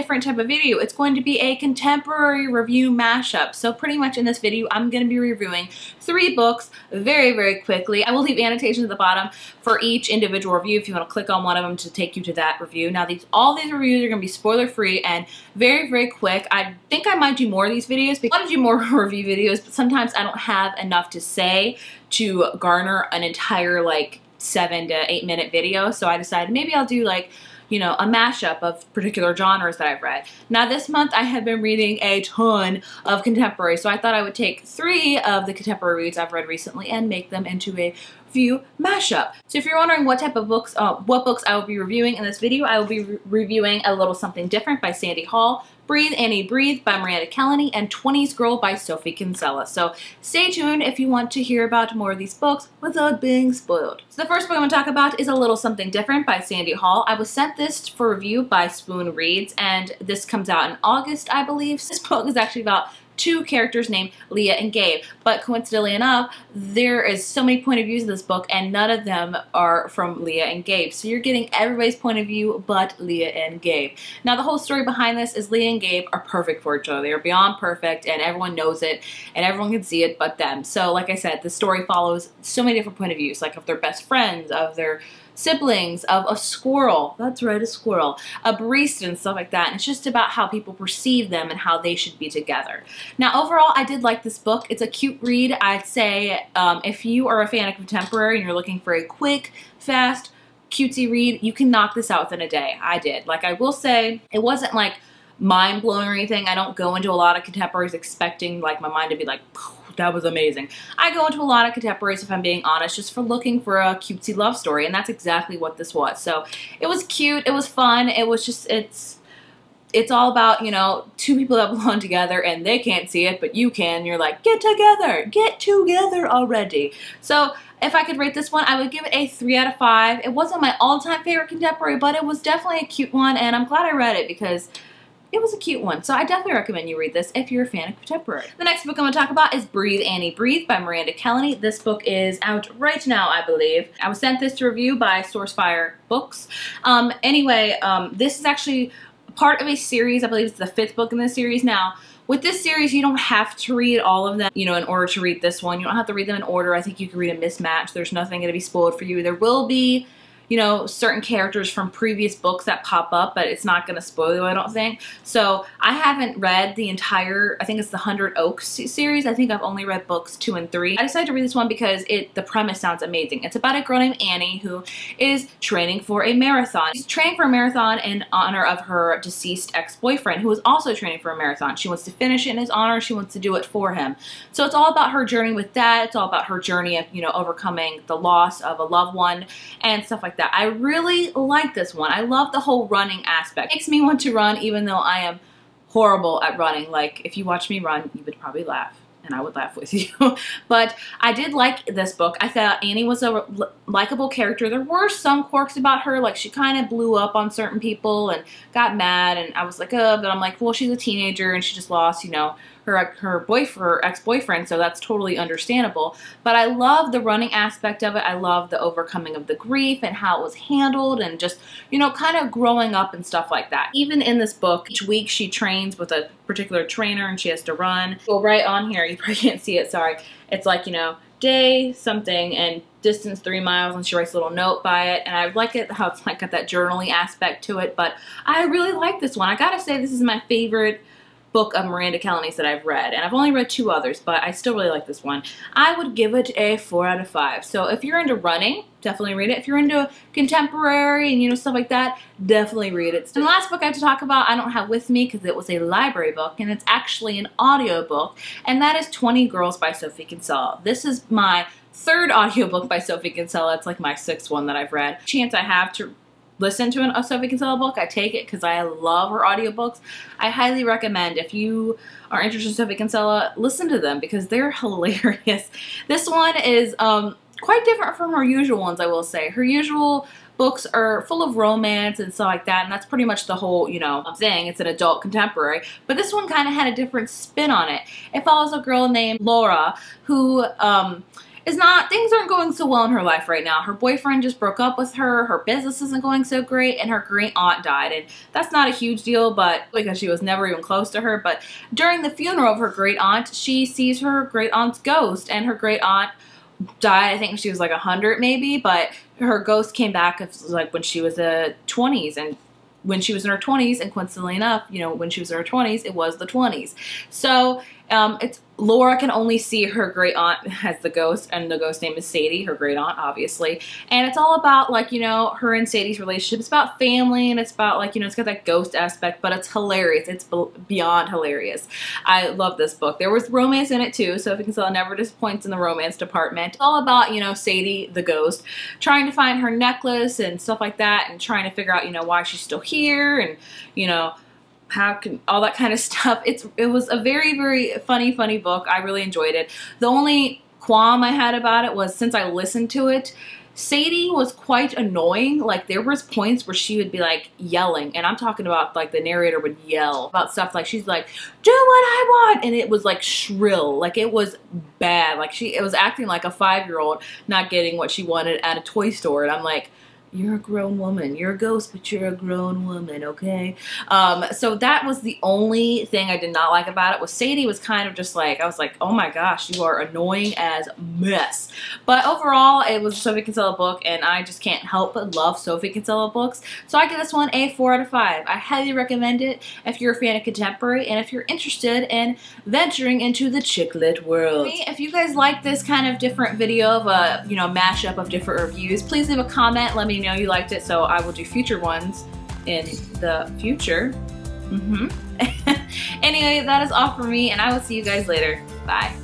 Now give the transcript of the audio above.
different type of video. It's going to be a contemporary review mashup. So pretty much in this video, I'm going to be reviewing 3 books very, very quickly. I will leave annotations at the bottom for each individual review if you want to click on one of them to take you to that review. Now, all these reviews are going to be spoiler free and very, very quick. I think I might do more of these videos because I want to do more review videos, but sometimes I don't have enough to say to garner an entire like 7 to 8 minute video. So I decided maybe I'll do like, you know, a mashup of particular genres that I've read. Now this month I have been reading a ton of contemporary, so I thought I would take 3 of the contemporary reads I've read recently and make them into a review mashup. So if you're wondering what type of books, what books I will be reviewing in this video, I will be reviewing A Little Something Different by Sandy Hall, Breathe Annie Breathe by Miranda Kelleny, and 20s Girl by Sophie Kinsella. So stay tuned if you want to hear about more of these books without being spoiled. So the first book I'm going to talk about is A Little Something Different by Sandy Hall. I was sent this for review by Spoon Reads, and this comes out in August, I believe. This book is actually about 2 characters named Leah and Gabe, but coincidentally enough, there is so many point of views in this book and none of them are from Leah and Gabe. So you're getting everybody's point of view but Leah and Gabe. Now the whole story behind this is Leah and Gabe are perfect for each other. They are beyond perfect and everyone knows it and everyone can see it but them. So like I said, the story follows so many different point of views, like of their best friends, of their siblings, of a squirrel, that's right, a squirrel, a barista and stuff like that, and it's just about how people perceive them and how they should be together. Now overall, I did like this book. It's a cute read. I'd say if you are a fan of contemporary and you're looking for a quick, fast, cutesy read, you can knock this out within a day. I did. Like I will say, it wasn't like mind-blowing or anything. I don't go into a lot of contemporaries expecting like my mind to be like, that was amazing. I go into a lot of contemporaries, if I'm being honest, just for looking for a cutesy love story, and that's exactly what this was. So it was cute, it was fun, it was just, it's all about, you know, 2 people that belong together and they can't see it, but you can. You're like, get together already. So if I could rate this one, I would give it a 3 out of 5. It wasn't my all-time favorite contemporary, but it was definitely a cute one, and I'm glad I read it because it was a cute one. So I definitely recommend you read this if you're a fan of contemporary. The next book I'm going to talk about is Breathe Annie Breathe by Miranda Kelleny. This book is out right now, I believe. I was sent this to review by Sourcefire Books. This is actually part of a series. I believe it's the 5th book in this series. Now, with this series, you don't have to read all of them, you know, in order to read this one. You don't have to read them in order. I think you can read a mismatch. There's nothing going to be spoiled for you. There will be, you know, certain characters from previous books that pop up, but it's not going to spoil you, I don't think. So I haven't read the entire, I think it's the 100 Oaks series. I think I've only read books 2 and 3. I decided to read this one because the premise sounds amazing. It's about a girl named Annie who is training for a marathon. She's training for a marathon in honor of her deceased ex-boyfriend, who is also training for a marathon. She wants to finish it in his honor. She wants to do it for him. So it's all about her journey with that. It's all about her journey of, you know, overcoming the loss of a loved one and stuff like that. I really like this one. I love the whole running aspect. It makes me want to run even though I am horrible at running. Like if you watch me run, you would probably laugh and I would laugh with you. But I did like this book. I thought Annie was a likable character. There were some quirks about her, like she kind of blew up on certain people and got mad, and I was like, but I'm like, well, she's a teenager and she just lost, you know, her ex-boyfriend, so that's totally understandable. But I love the running aspect of it. I love the overcoming of the grief and how it was handled and just, you know, kind of growing up and stuff like that. Even in this book, each week she trains with a particular trainer and she has to run. Well, right on here, you probably can't see it, sorry. It's like, you know, day something and distance 3 miles, and she writes a little note by it, and I like it how it's like got that journaling aspect to it. But I really like this one. I gotta say, this is my favorite book of Miranda Kelleny's that I've read, and I've only read 2 others, but I still really like this one. I would give it a 4 out of 5. So if you're into running, definitely read it. If you're into contemporary and, you know, stuff like that, definitely read it. And the last book I have to talk about, I don't have with me because it was a library book, and it's actually an audio book, and that is 20 Girls by Sophie Kinsella. This is my 3rd audiobook by Sophie Kinsella. It's like my 6th one that I've read. Chance I have to listen to a Sophie Kinsella book, I take it because I love her audiobooks. I highly recommend, if you are interested in Sophie Kinsella, listen to them because they're hilarious. This one is quite different from her usual ones, I will say. Her usual books are full of romance and stuff like that, and that's pretty much the whole, you know, thing. It's an adult contemporary. But this one kind of had a different spin on it. It follows a girl named Laura who is things aren't going so well in her life right now. Her boyfriend just broke up with her, her business isn't going so great, and her great aunt died. And that's not a huge deal, but because she was never even close to her. But during the funeral of her great aunt, she sees her great aunt's ghost, and her great aunt died, I think she was like 100 maybe, but her ghost came back like when she was in her 20s, and when she was in her 20s, and coincidentally enough, you know, when she was in her 20s, it was the 20s. So Laura can only see her great aunt as the ghost, and the ghost name is Sadie, her great aunt, obviously. And it's all about, like, you know, her and Sadie's relationship. It's about family, and it's about, like, you know, it's got that ghost aspect, but it's hilarious. It's beyond hilarious. I love this book. There was romance in it too, so if you can tell, it never disappoints in the romance department. It's all about, you know, Sadie, the ghost, trying to find her necklace and stuff like that, and trying to figure out, you know, why she's still here, and, you know, how can all that kind of stuff. It was a very, very funny book. I really enjoyed it. The only qualm I had about it was, since I listened to it, Sadie was quite annoying. Like, there was points where she would be like yelling, and I'm talking about, like, the narrator would yell about stuff, like she's like, do what I want, and it was like shrill, like it was bad, like it was acting like a 5-year-old not getting what she wanted at a toy store. And I'm like, you're a grown woman. You're a ghost, but you're a grown woman, okay? So that was the only thing I did not like about it. Was Sadie was kind of just like, I was like, oh my gosh, you are annoying as mess. But overall, it was a Sophie Kinsella book, and I just can't help but love Sophie Kinsella books. So I give this one a 4 out of 5. I highly recommend it if you're a fan of contemporary, and if you're interested in venturing into the chick lit world. If you guys like this kind of different video of a, you know, mashup of different reviews, please leave a comment. Let me know you liked it, so I will do future ones in the future. Anyway, that is all for me, and I will see you guys later. Bye.